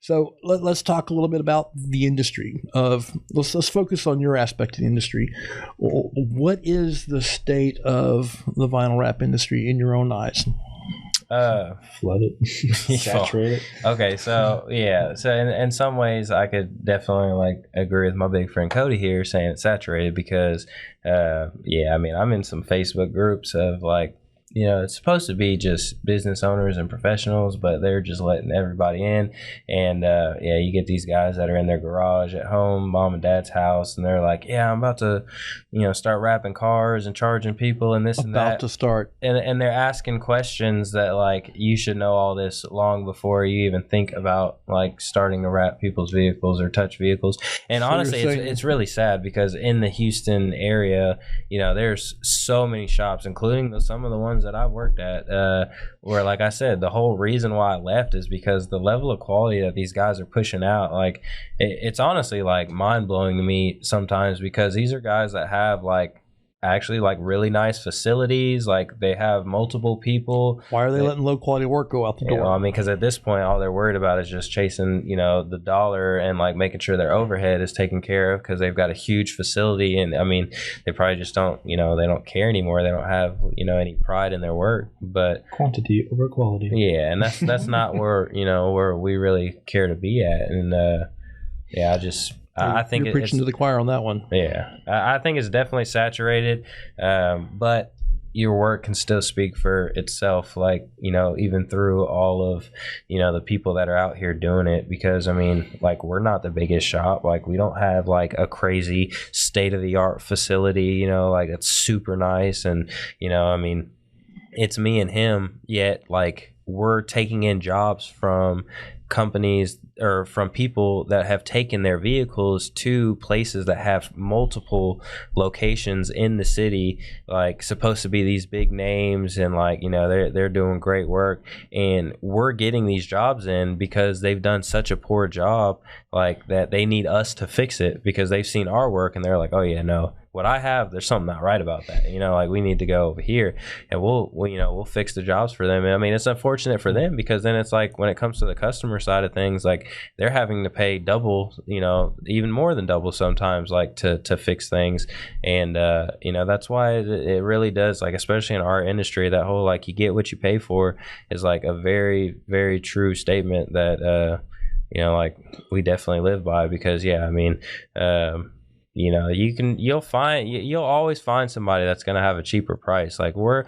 So let's talk a little bit about the industry. Let's focus on your aspect of the industry. What is the state of the vinyl wrap industry in your own eyes? Flooded, saturated. Okay, so in some ways I could definitely agree with my big friend Cody here saying it's saturated because I'm in some Facebook groups of it's supposed to be just business owners and professionals, but they're just letting everybody in. And you get these guys that are in their garage at home, mom and dad's house, and they're like, I'm about to, start wrapping cars and charging people and this and that. About to start. And they're asking questions that you should know all this long before you even think about starting to wrap people's vehicles or touch vehicles. And so honestly, it's really sad because in the Houston area, there's so many shops, including some of the ones that I've worked at, where, like I said, the whole reason why I left is because the level of quality that these guys are pushing out, it's honestly mind blowing to me sometimes, because these are guys that have actually really nice facilities. They have multiple people. Why are they letting low quality work go out the door? Because at this point all they're worried about is just chasing the dollar and making sure their overhead is taken care of, because they've got a huge facility. And they probably just don't they don't care anymore. They don't have any pride in their work. But quantity over quality. Yeah, and that's not where where we really care to be at. And I think you're preaching to the choir on that one. Yeah, I think it's definitely saturated, but your work can still speak for itself. Even through all of the people that are out here doing it, because we're not the biggest shop. We don't have a crazy state of the art facility. That's super nice, and it's me and him. Yet we're taking in jobs from companies or from people that have taken their vehicles to places that have multiple locations in the city, supposed to be these big names, and they're doing great work, and we're getting these jobs in because they've done such a poor job that they need us to fix it, because they've seen our work and they're like, oh yeah, no, what I have, there's something not right about that. Like we need to go over here, and we'll fix the jobs for them. And I mean, it's unfortunate for them because then it's like when it comes to the customer side of things, like they're having to pay double, even more than double sometimes, like to fix things. And that's why it really does, like especially in our industry, that whole like you get what you pay for is like a very, very true statement that like we definitely live by. Because you'll always find somebody that's going to have a cheaper price. Like we're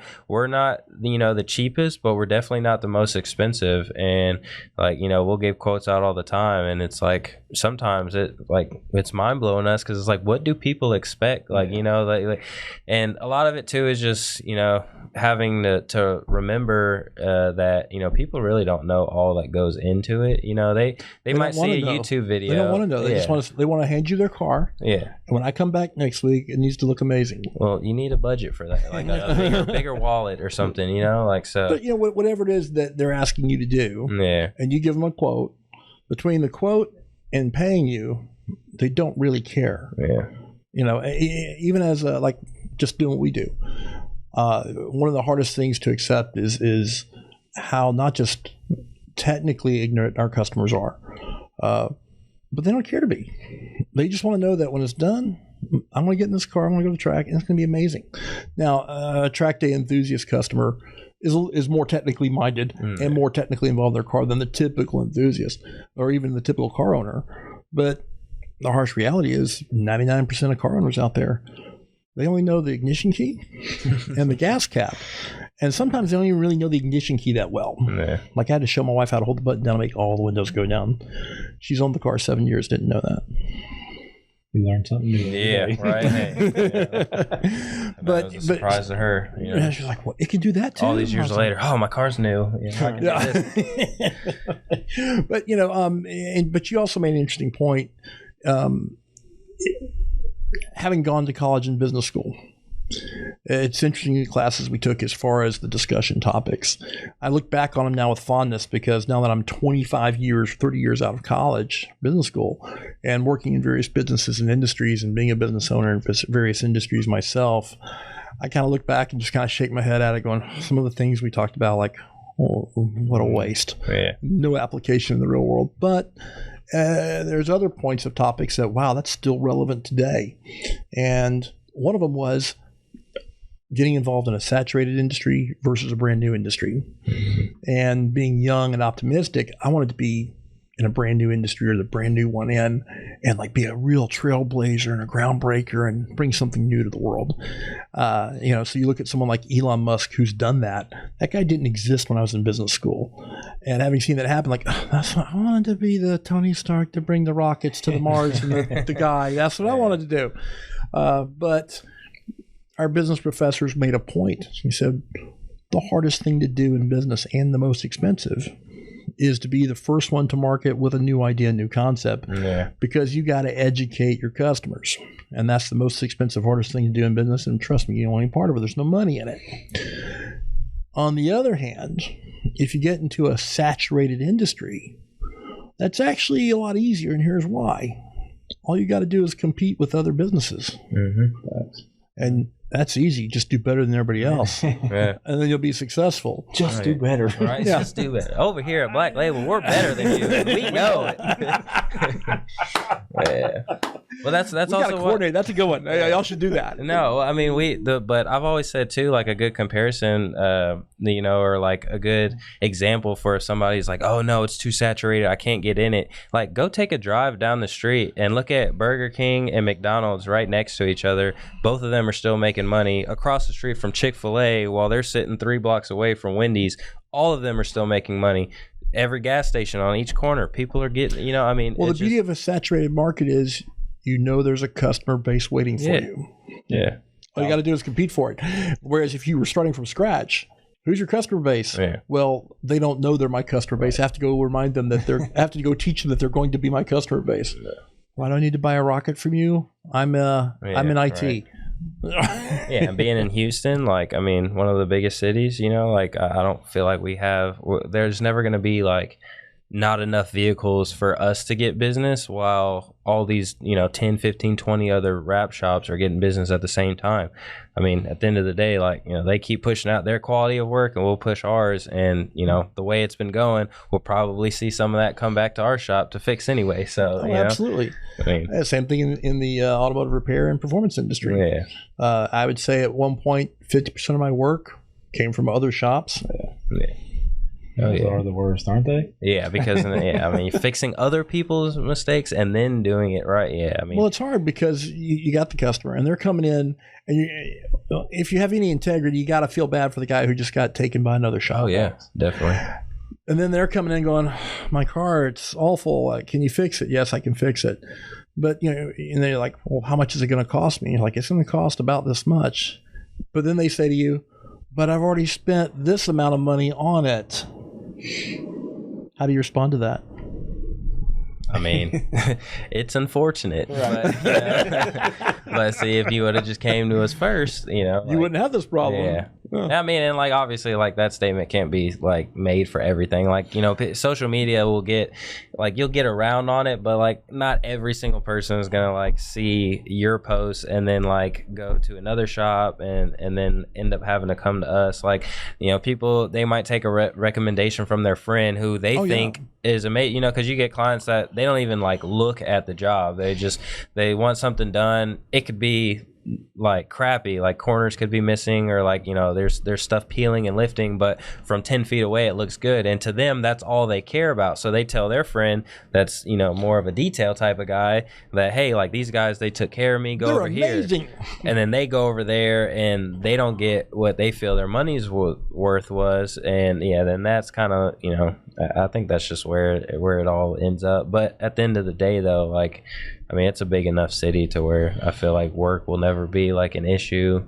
not the cheapest, but we're definitely not the most expensive. And like we'll give quotes out all the time, and it's like sometimes it's mind blowing us because it's like, what do people expect? Like like and a lot of it too is just having to remember that people really don't know all that goes into it. They might see a YouTube video. They don't want to know. They want to hand you their car. Yeah. And when I come back next week, it needs to look amazing. Well, you need a budget for that, like a bigger wallet or something, like so. But whatever it is that they're asking you to do, and you give them a quote. Between the quote and paying you, they don't really care. Yeah. Even as like just doing what we do. One of the hardest things to accept is how not just technically ignorant our customers are, but they don't care to be. They just want to know that when it's done, I'm going to get in this car, I'm going to go to the track, and it's going to be amazing. Now, a track day enthusiast customer is more technically minded and more technically involved in their car than the typical enthusiast or even the typical car owner. But the harsh reality is 99% of car owners out there, they only know the ignition key and the gas cap. And sometimes they don't even really know the ignition key that well. Yeah. Like I had to show my wife how to hold the button down and make all the windows go down. She's owned the car 7 years, didn't know that. You learned something new. Yeah, right. Hey, But was a surprise to her. She's like, "Well, it can do that too." All these years later, my car's new. I can do this. But but you also made an interesting point. Having gone to college and business school, it's interesting the classes we took as far as the discussion topics. I look back on them now with fondness because now that I'm 30 years out of college, business school, and working in various businesses and industries and being a business owner in various industries myself, I kind of look back and just kind of shake my head at it going, some of the things we talked about, like, oh, what a waste. Yeah. No application in the real world. But there's other points of topics that, wow, that's still relevant today. And one of them was getting involved in a saturated industry versus a brand new industry. And being young and optimistic, I wanted to be in a brand new industry or the brand new one in and like be a real trailblazer and a groundbreaker and bring something new to the world. So you look at someone like Elon Musk who's done that. That guy didn't exist when I was in business school. And having seen that happen, like, that's what I wanted to be, the Tony Stark to bring the rockets to the Mars and the guy. That's what I wanted to do. But our business professors made a point. He said, the hardest thing to do in business and the most expensive is to be the first one to market with a new idea, new concept, because you got to educate your customers. And that's the most expensive, hardest thing to do in business. And trust me, you don't want any part of it. There's no money in it. On the other hand, if you get into a saturated industry, that's actually a lot easier. And here's why. All you got to do is compete with other businesses. And that's easy. Just do better than everybody else. And then you'll be successful. Just do better. Right? Yeah. Just do better. Over here at Black Label, we're better than you. We know it. Well, that's we also coordinate. That's a good one. Y'all should do that. No, I mean but I've always said too, like a good comparison, or like a good example for if somebody's like, oh no, it's too saturated, I can't get in it. Like, go take a drive down the street and look at Burger King and McDonald's right next to each other. Both of them are still making money. Across the street from Chick-fil-A, while they're sitting 3 blocks away from Wendy's, all of them are still making money. Every gas station on each corner, people are getting, Well, the beauty of a saturated market is, there's a customer base waiting for you. Yeah. All you got to do is compete for it. Whereas if you were starting from scratch, who's your customer base? Yeah. Well, they don't know they're my customer base. I have to go remind them that I have to go teach them that they're going to be my customer base. Yeah. Why do I need to buy a rocket from you? I'm in IT. Right. Yeah, and being in Houston, like, I mean, one of the biggest cities, like, I don't feel like there's never going to be like not enough vehicles for us to get business, while all these, 10, 15, 20 other wrap shops are getting business at the same time. I mean, at the end of the day, like, they keep pushing out their quality of work and we'll push ours. And, the way it's been going, we'll probably see some of that come back to our shop to fix anyway. So, absolutely. I mean, same thing in the automotive repair and performance industry. Yeah. I would say at one point, 50% of my work came from other shops. Yeah. Those are the worst, aren't they? Yeah, because fixing other people's mistakes and then doing it right. Yeah, I mean, well, it's hard because you got the customer and they're coming in, and if you have any integrity, you got to feel bad for the guy who just got taken by another shop. Oh yeah, definitely. And then they're coming in going, "My car, it's awful. Can you fix it?" Yes, I can fix it. But and they're like, "Well, how much is it going to cost me?" You're like, "It's going to cost about this much." But then they say to you, "But I've already spent this amount of money on it." How do you respond to that? I mean, it's unfortunate, right. But see, if you would have just came to us first, you wouldn't have this problem. Yeah. I mean, and like obviously, like that statement can't be like made for everything. Like social media will get like you'll get around on it, but like not every single person is gonna like see your post and then like go to another shop and then end up having to come to us. Like people, they might take a recommendation from their friend who they think is amazing. Because you get clients that they don't even like look at the job. They want something done. It could be like crappy, like corners could be missing, or like there's stuff peeling and lifting, but from 10 feet away it looks good, and to them that's all they care about. So they tell their friend that's more of a detail type of guy that, hey, like these guys, they took care of me, go over amazing here. And then they go over there and they don't get what they feel their money's worth was. And then that's kind of I think that's just where it all ends up. But at the end of the day though, like I mean, it's a big enough city to where I feel like work will never be like an issue,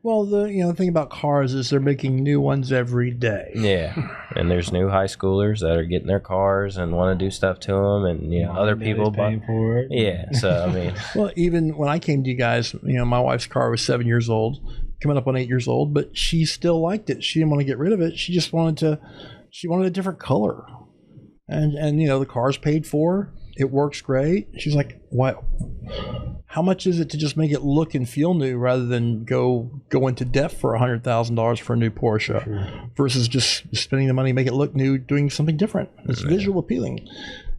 Well, the thing about cars is they're making new ones every day. Yeah, and there's new high schoolers that are getting their cars and want to do stuff to them, and other people paying for it. Yeah, so I mean, well, even when I came to you guys, my wife's car was 7 years old, coming up on 8 years old, but she still liked it. She didn't want to get rid of it. She just wanted a different color, and the car's paid for. It works great. She's like, "What? How much is it to just make it look and feel new, rather than go into debt for $100,000 for a new Porsche, versus just spending the money to make it look new, doing something different? It's visual appealing.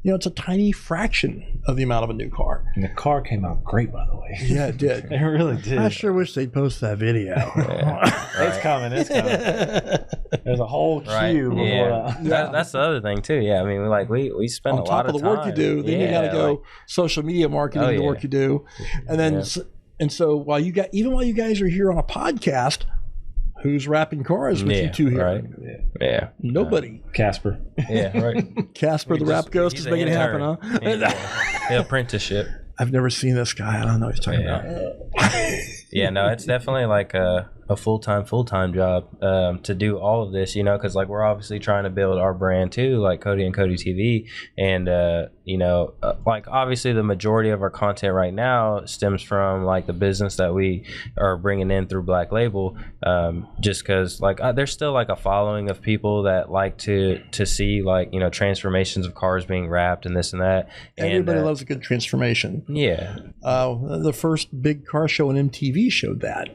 It's a tiny fraction of the amount of a new car." And the car came out great, by the way. Yeah, it did. It really did. I sure wish they'd post that video. It's coming. There's a whole queue before that. That's the other thing too. Yeah, I mean, we spend on a lot of the work you do. Then you got to go social media marketing, the work you do, and then and so while you guys are here on a podcast, who's wrapping cars with you two here? Right. Yeah. Nobody. Casper. Yeah, right. Casper the rap ghost is making it happen, huh? Yeah, apprenticeship. I've never seen this guy. I don't know what he's talking about. Yeah, no, it's definitely like a full-time job to do all of this, because like we're obviously trying to build our brand too, like Cody and Cody TV, and like obviously the majority of our content right now stems from like the business that we are bringing in through Black Label, just because like there's still like a following of people that like to see like transformations of cars being wrapped and this and that. Everybody loves a good transformation. Yeah. The first big car show on MTV showed that.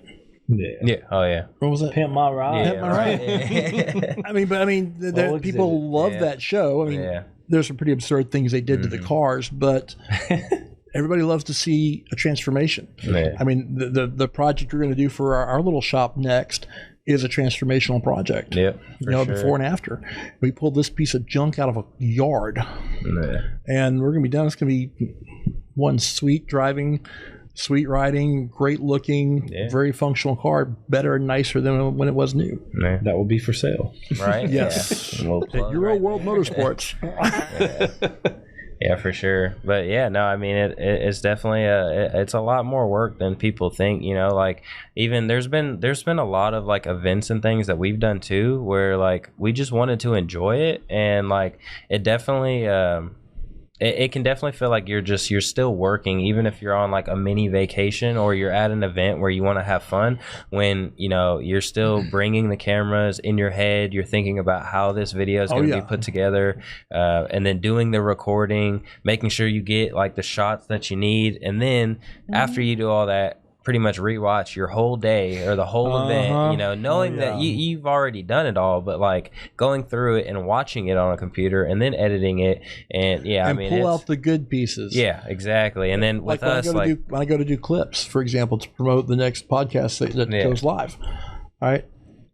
Yeah. Oh yeah. What was it? Pimp My Ride. Pimp My Ride. I mean, people love that show. I mean, there's some pretty absurd things they did to the cars, but everybody loves to see a transformation. Yeah. I mean, the project we're going to do for our little shop next is a transformational project. Yeah. Before and after. We pulled this piece of junk out of a yard, and we're going to be done. It's going to be one sweet driving, sweet riding, great looking, very functional car, better and nicer than when it was new. Yeah. That will be for sale. Right? Yes. Yeah. At Euro World Motorsports. Yeah, for sure. But yeah, no, I mean, it's definitely it's a lot more work than people think, like even there's been a lot of like events and things that we've done too, where like we just wanted to enjoy it. And like, it definitely, it can definitely feel like you're still working, even if you're on like a mini vacation or you're at an event where you want to have fun, when you're still bringing the cameras in your head, you're thinking about how this video is going to be put together, and then doing the recording, making sure you get like the shots that you need, and then after you do all that, pretty much rewatch your whole day or the whole event, knowing that you've already done it all, but like going through it and watching it on a computer and then editing it, and pull out the good pieces. Yeah, exactly. And then with us, when I go to do clips, for example, to promote the next podcast that goes live. All right,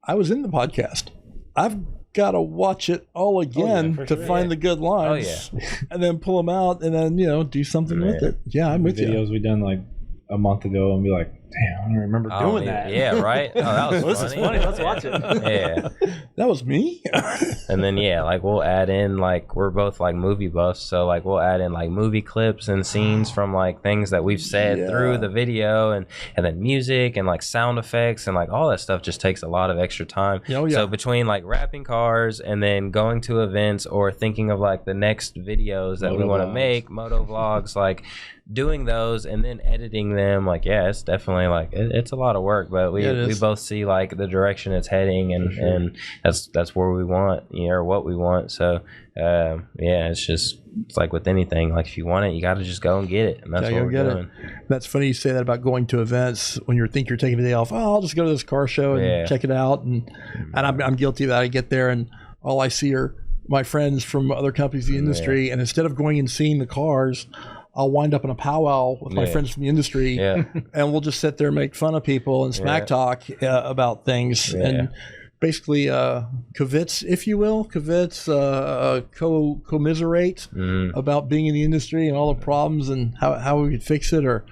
I was in the podcast. I've got to watch it all again to find the good lines, and then pull them out, and then do something with it. Yeah, I'm with you. Videos we done like a month ago and be like, damn, I don't remember doing that. Yeah, right. Oh, that was this is funny. Let's watch it. Yeah, that was me. And then like we'll add in, like, we're both like movie buffs, so like we'll add in like movie clips and scenes from like things that we've said through the video, and then music and like sound effects and like all that stuff just takes a lot of extra time. So between like wrapping cars and then going to events or thinking of like the next videos that we want to make, moto vlogs, like doing those and then editing them, like it's definitely like it's a lot of work, but we both see like the direction it's heading, and that's where we want, or what we want. So it's like with anything, like if you want it, you got to just go and get it, and that's what we're doing. That's funny you say that about going to events when you think you're taking a day off. I'll just go to this car show and check it out, and I'm guilty of that. I get there and all I see are my friends from other companies in the industry, and instead of going and seeing the cars, I'll wind up in a powwow with my friends from the industry, and we'll just sit there and make fun of people and smack talk about things, and basically kvetz, if you will, commiserate about being in the industry and all the problems and how we could fix it. Or,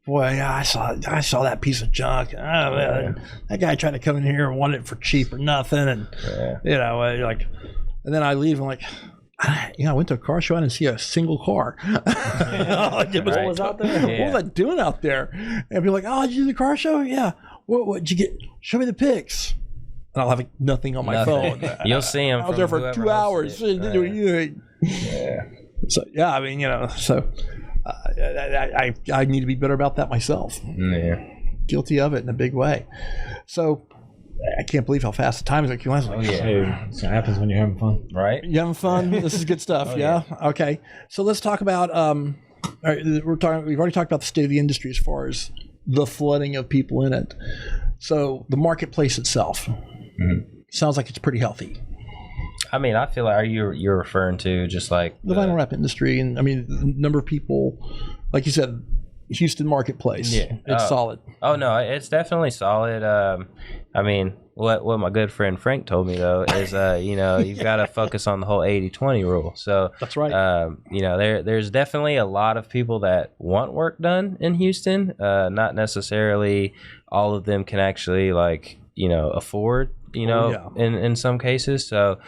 boy, I saw that piece of junk. That guy tried to come in here and wanted it for cheap or nothing, and like, and then I leave and like, I went to a car show. I didn't see a single car. What was out there? What was I doing out there? And be like, oh, did you do the car show? Yeah. What did you get? Show me the pics. And I'll have nothing on my phone. You'll see him. I was there for 2 hours. So yeah, I mean, so I need to be better about that myself. Yeah. Guilty of it in a big way. So I can't believe how fast the time is. Hey, that's what happens when you're having fun, right? You having fun? This is good stuff. Okay. So let's talk about. We've already talked about the state of the industry as far as the flooding of people in it. So the marketplace itself sounds like it's pretty healthy. I mean, I feel like you're referring to just like the vinyl wrap industry, and I mean the number of people, like you said, Houston marketplace. Yeah, it's solid. Oh no, it's definitely solid. I mean, what my good friend Frank told me though is you've got to focus on the whole 80-20 rule. So that's right. There's definitely a lot of people that want work done in Houston. Not necessarily all of them can actually afford in some cases. So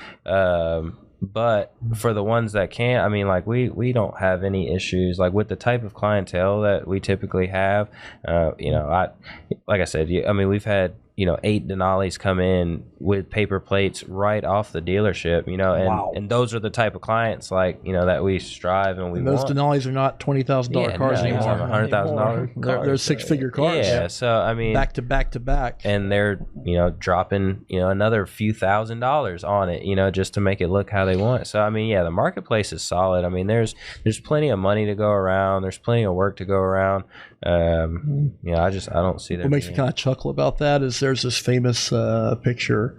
but for the ones that can, I mean, like we don't have any issues like with the type of clientele that we typically have. Like I said, we've had 8 Denali's come in with paper plates right off the dealership, and those are the type of clients that we strive and we those want. Denali's are not $20,000 cars anymore. $100,000. They're 6-figure cars. Yeah, so I mean, back to back, and they're dropping another few $1,000s on it, just to make it look how they want. So I mean, the marketplace is solid. I mean, there's plenty of money to go around. There's plenty of work to go around. I don't see that. What makes me kind of chuckle about that is there's this famous picture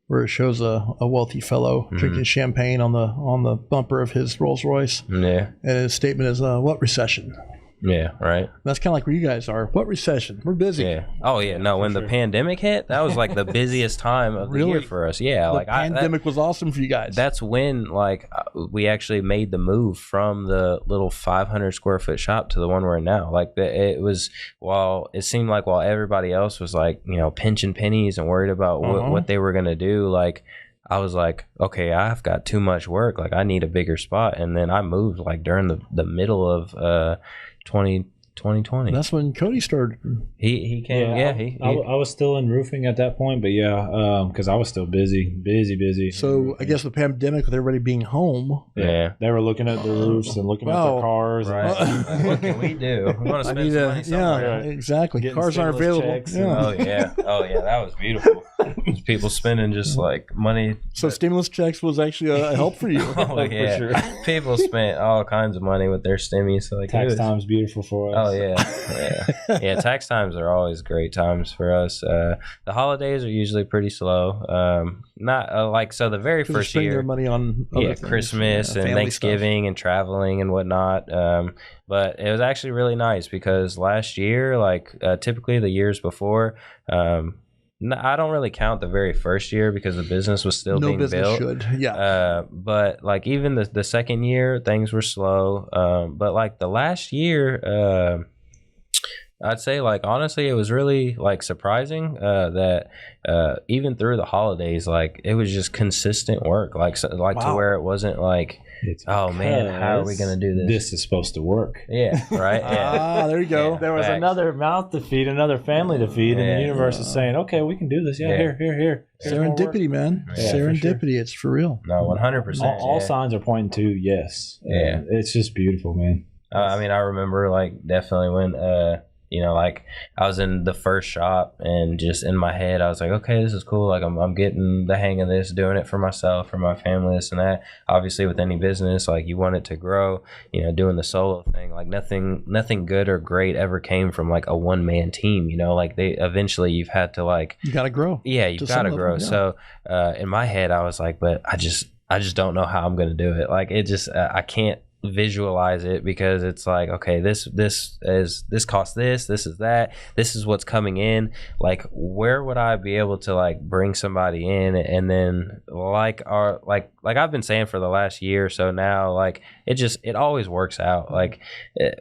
where it shows a wealthy fellow drinking champagne on the bumper of his Rolls Royce. Yeah. And his statement is, "What recession?" Yeah, right. That's kind of like where you guys are. What recession? We're busy. Yeah. Oh, yeah. No, when the pandemic hit, that was like the busiest time of the year for us. Yeah. The pandemic was awesome for you guys. That's when we actually made the move from the little 500 square foot shop to the one we're in now. Like it was, while everybody else was like, pinching pennies and worried about what they were going to do, like I was like, okay, I've got too much work. Like I need a bigger spot. And then I moved like during the middle of 2020 2020. That's when Cody started. He came. Yeah, I was still in roofing at that point, but because I was still busy. So I guess the pandemic with everybody being home. Yeah. They were looking at the roofs and looking at their cars. Right. And What can we do? We want to spend some money somewhere. Yeah, exactly. Getting Cars aren't available. checks Yeah. Oh yeah, that was beautiful. People spending just like money. So stimulus checks was actually a help for you. Oh yeah, for sure. People spent all kinds of money with their stimmies. So, like, Tax time's beautiful for us. Oh yeah. Tax times are always great times for us. The holidays are usually pretty slow. Not like so. The very first spending year, their money on other things. Christmas and Thanksgiving and traveling and whatnot. But it was actually really nice because last year, like typically the years before, I don't really count the very first year because the business was still being built. Should. Yeah. But like even the second year, things were slow. But like the last year, I'd say like honestly, it was really like surprising that even through the holidays, like it was just consistent work, like to where it wasn't like. Man, how are we gonna do this? This is supposed to work. Yeah, right. Yeah. There you go. Yeah, there was another mouth to feed, another family to feed, and the universe is saying, "Okay, we can do this." Yeah. Here. Serendipity, man. Yeah, Serendipity. For sure. It's for real. No, 100%. All signs are pointing to yes. Yeah, it's just beautiful, man. I mean, I remember like definitely when like I was in the first shop and just in my head I was like, okay, this is cool. Like I'm getting the hang of this, doing it for myself, for my family, this and that. Obviously with any business, like you want it to grow, doing the solo thing, like nothing good or great ever came from like a one-man team, like you've had to like, you got to grow. Yeah, you've got to grow. Yeah. So in my head I was like, but I just don't know how I'm going to do it. Like it just, I can't visualize it because it's like, okay, this costs this is that, this is what's coming in. Like where would I be able to like bring somebody in and then like I've been saying for the last year or so now, like it always works out. Like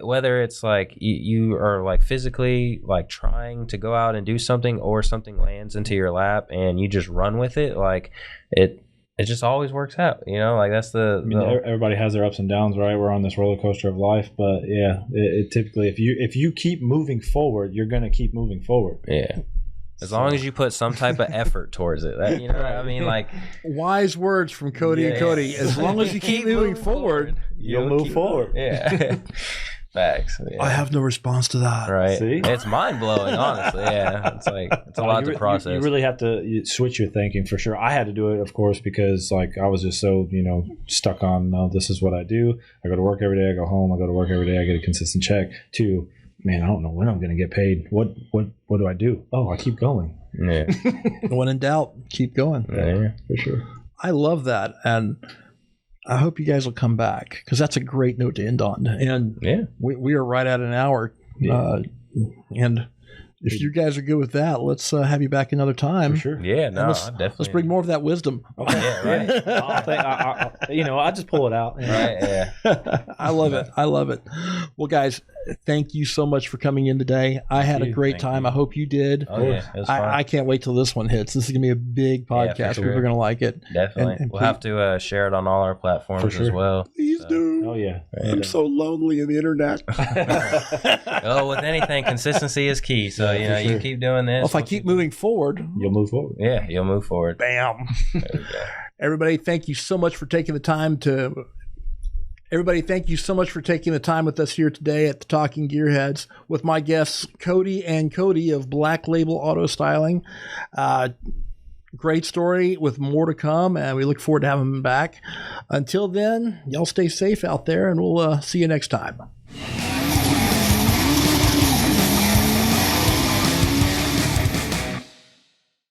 whether it's like you are like physically like trying to go out and do something or something lands into your lap and you just run with it, like it just always works out, like that's everybody has their ups and downs, right? We're on this roller coaster of life, but yeah, it typically, if you keep moving forward, you're going to keep moving forward. Yeah. As long as you put some type of effort towards it, that, what I mean? Like wise words from Cody and Cody. As long as you keep moving forward, you'll move forward. Yeah. Facts. Yeah. I have no response to that. Right. See? It's mind blowing, honestly. Yeah. It's like it's a lot to process. You really have to switch your thinking for sure. I had to do it, of course, because like I was just so stuck on no, this is what I do. I go to work every day. I go home. I go to work every day. I get a consistent check. To man, I don't know when I'm going to get paid. What do I do? Oh, I keep going. Yeah. When in doubt, keep going. Yeah, for sure. I love that, and I hope you guys will come back because that's a great note to end on. And yeah, we are right at an hour. Yeah. And if you guys are good with that, let's have you back another time. For sure. Yeah, no, definitely. Let's bring more of that wisdom. Okay, yeah, right. I just pull it out. Right, yeah. I love it. Well, guys, thank you so much for coming in today. I had a great time. I hope you did. Oh, yeah, it was fun. I can't wait till this one hits. This is going to be a big podcast. Yeah, People are going to like it. Definitely. And we'll have to share it on all our platforms as well. Please do. Oh, yeah. I'm so lonely in the internet. Oh, with anything, consistency is key. So, you keep doing this. Well, if I keep moving forward, you'll move forward. Yeah, you'll move forward. Bam. There we go. Everybody, thank you so much for taking the time with us here today at the Talking Gearheads with my guests, Cody and Cody of Black Label Auto Styling. Great story with more to come, and we look forward to having them back. Until then, y'all stay safe out there, and we'll see you next time.